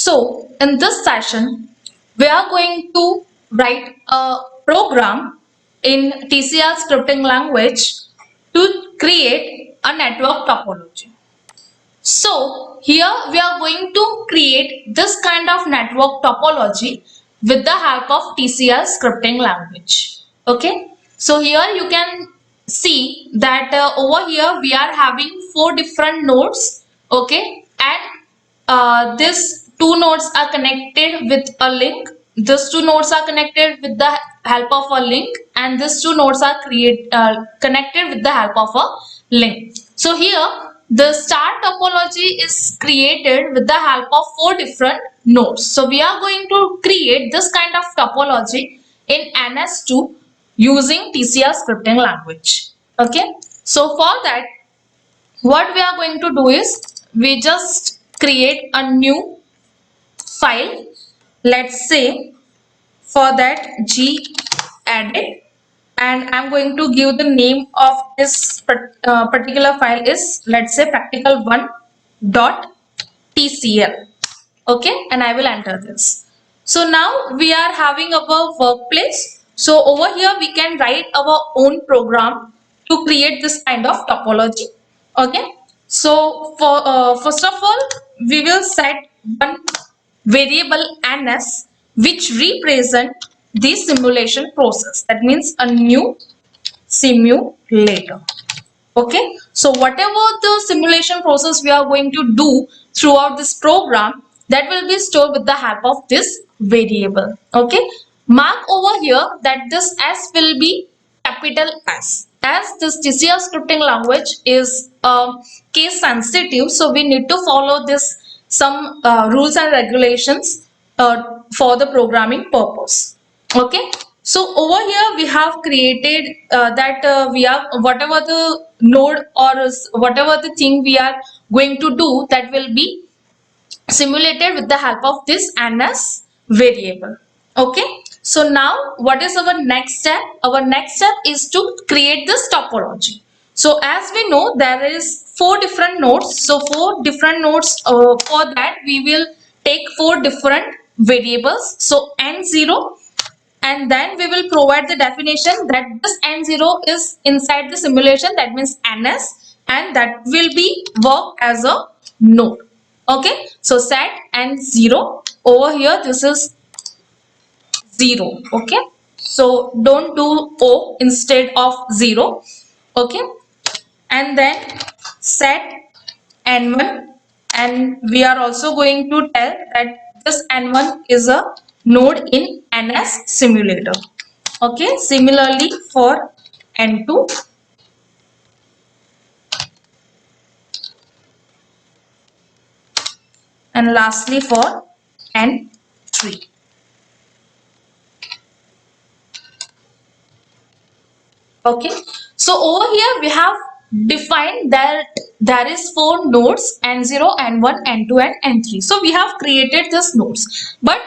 So in this session, we are going to write a program in TCR scripting language to create a network topology. So here we are going to create this kind of network topology with the help of TCR scripting language. Okay. So here you can see that over here we are having 4 different nodes. Okay. And these 2 nodes are connected with a link. These 2 nodes are connected with the help of a link, and these 2 nodes are connected with the help of a link. So here the star topology is created with the help of 4 different nodes. So we are going to create this kind of topology in Ns2 using TCR scripting language. Okay. So for that, what we are going to do is we just create a new file. Let's say for that gedit, and I'm going to give the name of this particular file is, let's say, practical1.tcl. Okay, and I will enter this. So now we are having our workplace. So over here we can write our own program to create this kind of topology. Okay, so for first of all we will set one variable ns which represent the simulation process. That means a new simulator. Okay, so whatever the simulation process we are going to do throughout this program, that will be stored with the help of this variable. Okay, mark over here that this s will be capital S, as this TCR scripting language is case sensitive, so we need to follow this some rules and regulations for the programming purpose. Okay, so over here we have created that we are whatever the node or whatever the thing we are going to do, that will be simulated with the help of this ns variable. Okay, so now what is our next step? Our next step is to create this topology. So as we know, there is 4 different nodes. So 4 different nodes, for that we will take 4 different variables. So n0, and then we will provide the definition that this n0 is inside the simulation, that means ns, and that will be work as a node. Okay, so set n0 over here, this is 0. Okay, so don't do o instead of 0. Okay, and then set n1, and we are also going to tell that this n1 is a node in ns simulator. Okay, similarly for n2, and lastly for n3. Okay, so over here we have defined that there is 4 nodes, n0, n1, n2 and n3. So we have created these nodes, but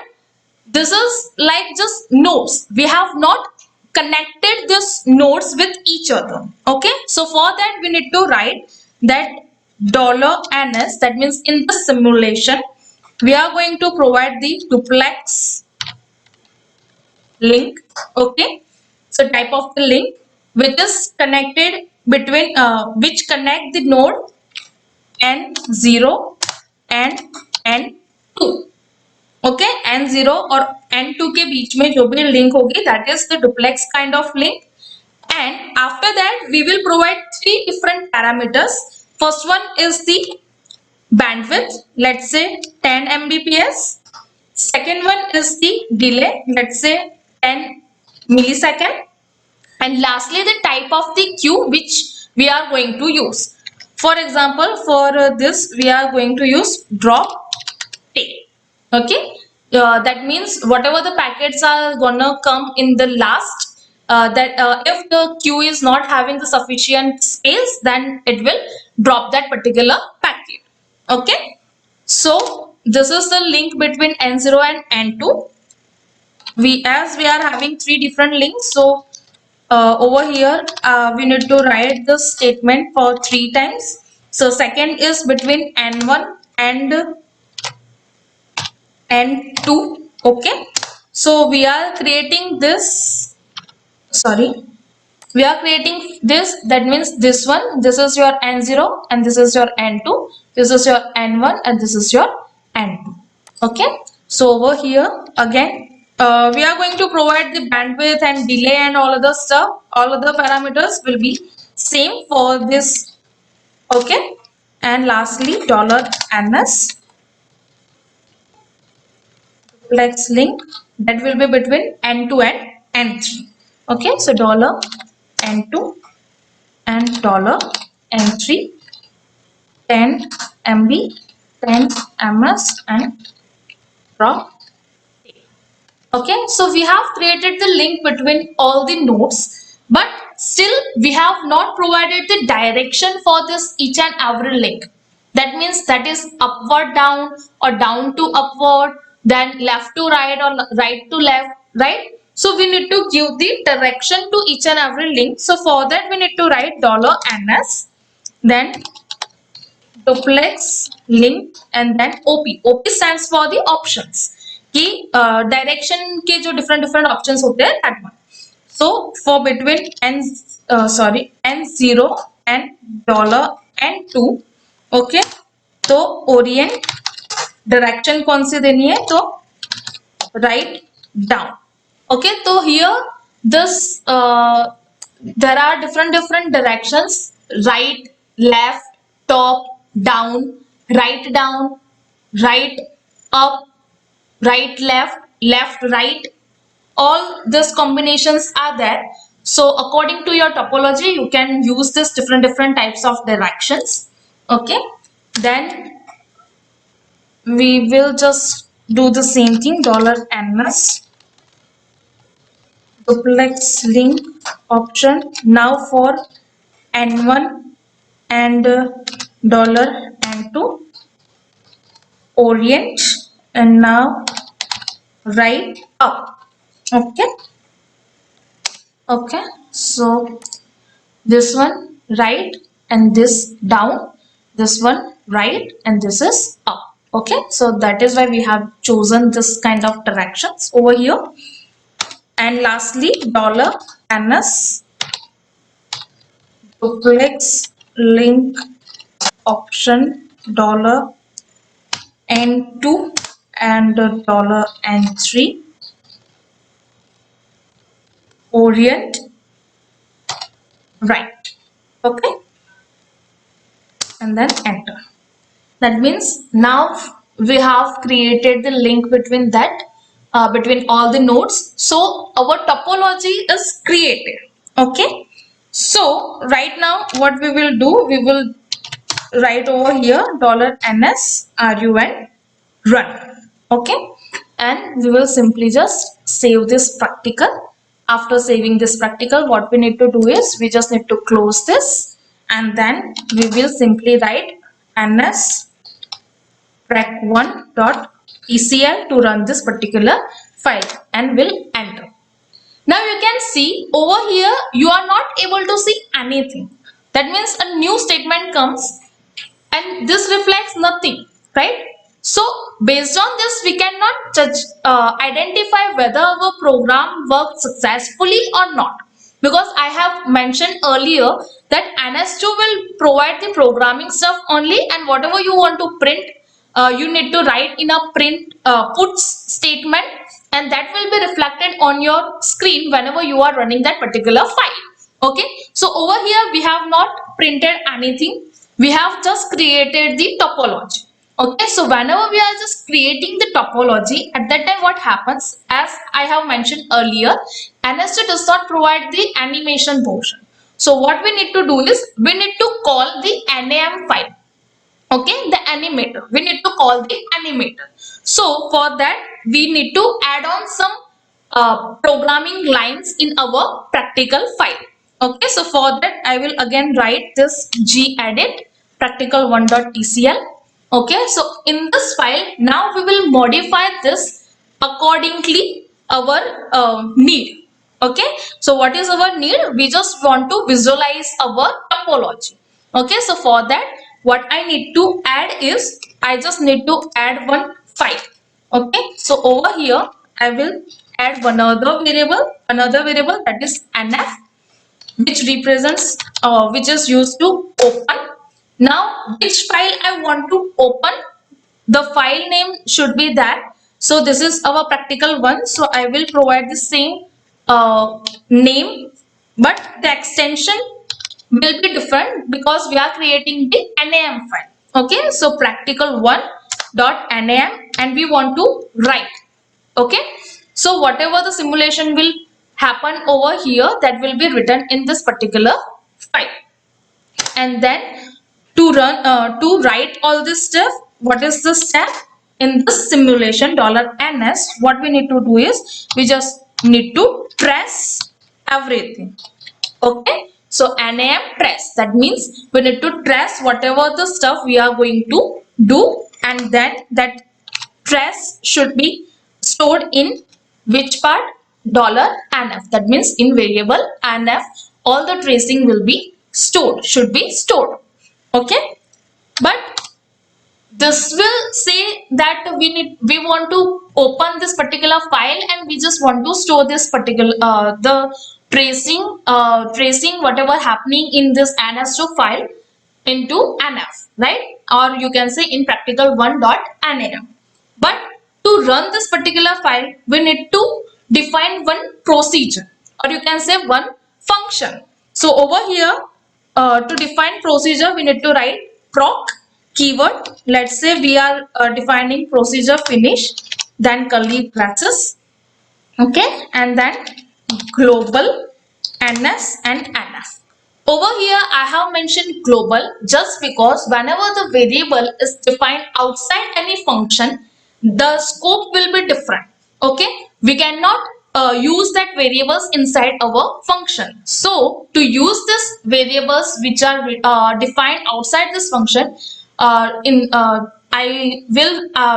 this is like just nodes. We have not connected these nodes with each other. Okay, so for that we need to write that $ns, that means in the simulation we are going to provide the duplex link. Okay, so type of the link which is connected between which connect the node n0 and n2. Okay, n0 और n2 के बीच में जो भी link होगी, that is the duplex kind of link. And after that we will provide 3 different parameters. First one is the bandwidth, let's say 10 mbps. Second one is the delay, let's say 10 millisecond. And lastly the type of the queue which we are going to use. For example, for this we are going to use drop tape. Okay, that means whatever the packets are gonna come in the last, if the queue is not having the sufficient space, then it will drop that particular packet. Okay, so this is the link between n0 and n2. As we are having 3 different links, so over here we need to write the statement for 3 times. So second is between n1 and N2. Okay, so we are creating this, sorry, we are creating this. That means this one, this is your N0 and this is your N2, this is your N1 and this is your N2. Okay, so over here again, we are going to provide the bandwidth and delay and all other stuff. All other parameters will be same for this. Okay, and lastly $ns flex link, that will be between N2 and N3. Okay, so $N2 and $N3, 10 MB, 10 ms and raw. Okay, so we have created the link between all the nodes, but still we have not provided the direction for this each and every link. That means that is upward down or down to upward, then left to right or right to left, right? So we need to give the direction to each and every link. So for that we need to write $ns, then duplex link and then OP. OP stands for the options कि direction के जो different different options होते हैं that one. So for between N0 and $N2. Okay, तो orient direction कौन सी देनी है, तो right down. Okay, so here this there are different directions: right, left, top, down, right up, right left, left right. All these combinations are there. So according to your topology you can use this different types of directions. Okay, then we will just do the same thing, $ns duplex link option. Now for N1 and $N2 orient, and now right up. Okay, okay, so this one right and this down, this one right and this is up. Okay, so that is why we have chosen this kind of directions over here. And lastly $ns duplex link option $N2 and $N3 orient right. Okay, and then enter. That means now we have created the link between that, between all the nodes. So our topology is created. Okay, so right now what we will do, we will write over here $ns run. Okay, and we will simply just save this practical. After saving this practical, what we need to do is we just need to close this, and then we will simply write ns prac1.ecl to run this particular file and will enter. Now you can see over here you are not able to see anything. That means a new statement comes and this reflects nothing, right? So based on this we cannot judge, identify whether our program worked successfully or not, because I have mentioned earlier that Ns2 will provide the programming stuff only, and whatever you want to print, you need to write in a print puts statement, and that will be reflected on your screen whenever you are running that particular file. Okay, so over here we have not printed anything, we have just created the topology. Okay, so whenever we are just creating the topology, at that time what happens, as I have mentioned earlier, Ns2 does not provide the animation portion. So what we need to do is we need to call the NAM file. Okay, the animator, we need to call the animator. So for that we need to add on some programming lines in our practical file. Okay, so for that I will again write this gedit practical1.tcl. Okay, so in this file now we will modify this accordingly our need. Okay, so what is our need? We just want to visualize our topology. Okay, so for that what I need to add is I just need to add one file. Okay, so over here I will add another variable that is NF, which represents which is used to open. Now which file I want to open, the file name should be that. So this is our practical one, so I will provide the same name, but the extension will be different because we are creating the NAM file. Okay, so practical one dot NAM, and we want to write. Okay, so whatever the simulation will happen over here, that will be written in this particular file. And then to write all this stuff, what is the step in this simulation $ns? What we need to do is we just need to trace everything. Okay, so NAM trace, that means we need to trace whatever the stuff we are going to do, and then that trace should be stored in which part? $nf. That means in variable nf, all the tracing will be stored, should be stored. Okay, but this will say that we want to open this particular file, and we just want to store this particular the tracing whatever happening in this ns2 file into nf, right? Or you can say in practical one.nam. But to run this particular file, we need to define one procedure, or you can say one function. So over here, to define procedure, we need to write proc keyword. Let's say we are defining procedure finish, then curly braces. Okay, and then global ns and nf. Over here I have mentioned global just because whenever the variable is defined outside any function, the scope will be different. Okay, we cannot use that variables inside our function. So to use this variables which are defined outside this function, in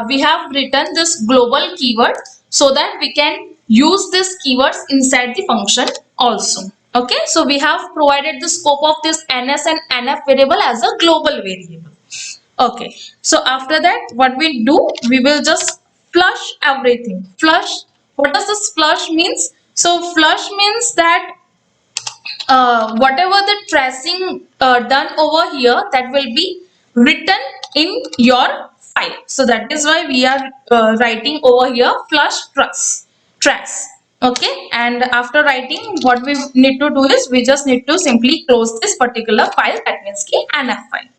we have written this global keyword so that we can use these keywords inside the function also. Okay, so we have provided the scope of this ns and nf variable as a global variable. Okay, so after that what we do, we will just flush everything. Flush, what does this flush means? So flush means that whatever the tracing done over here, that will be written in your file. So that is why we are writing over here flush trace. Okay, and after writing, what we need to do is we just need to simply close this particular file, that means ki nf file.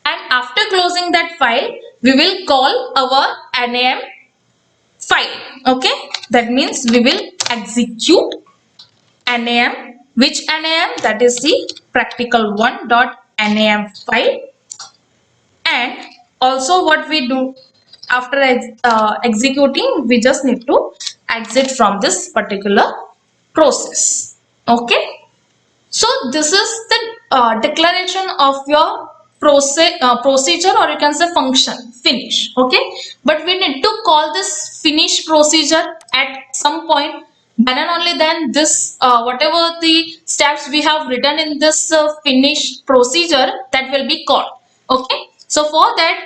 And after closing that file, we will call our NAM file. Okay, that means we will execute NAM. Which NAM? That is the practical one.nam file. And also what we do after executing, we just need to exit from this particular process. Okay, so this is the declaration of your procedure, or you can say function finish. Okay, but we need to call this finish procedure at some point. Then and only then this whatever the steps we have written in this finish procedure, that will be called. Okay, so for that,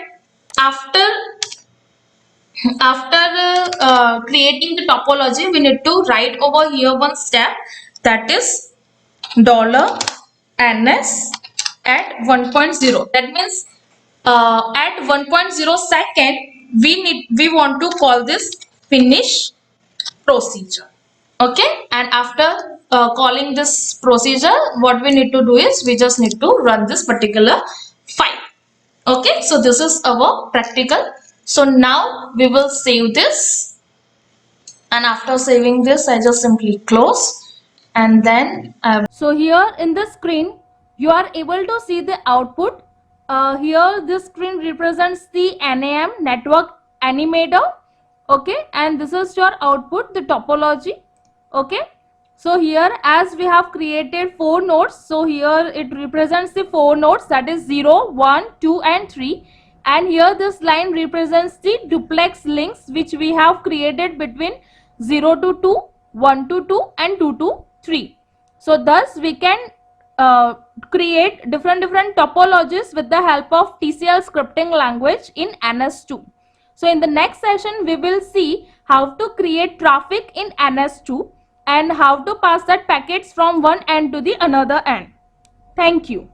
after creating the topology, we need to write over here one step, that is $ns at 1.0. That means at 1.0 second, we want to call this finish procedure. Okay, and after calling this procedure, what we need to do is we just need to run this particular file. Okay, so this is our practical. So now we will save this, and after saving this, I just simply close, and then So here in the screen, you are able to see the output. Here this screen represents the NAM network animator. Okay, and this is your output, the topology. Okay, so here as we have created 4 nodes, so here it represents the 4 nodes, that is 0, 1, 2 and 3. And here this line represents the duplex links which we have created between 0 to 2, 1 to 2 and 2 to 3. So thus we can create different topologies with the help of TCL scripting language in NS2. So in the next session, we will see how to create traffic in Ns2 and how to pass that packets from one end to the another end. Thank you.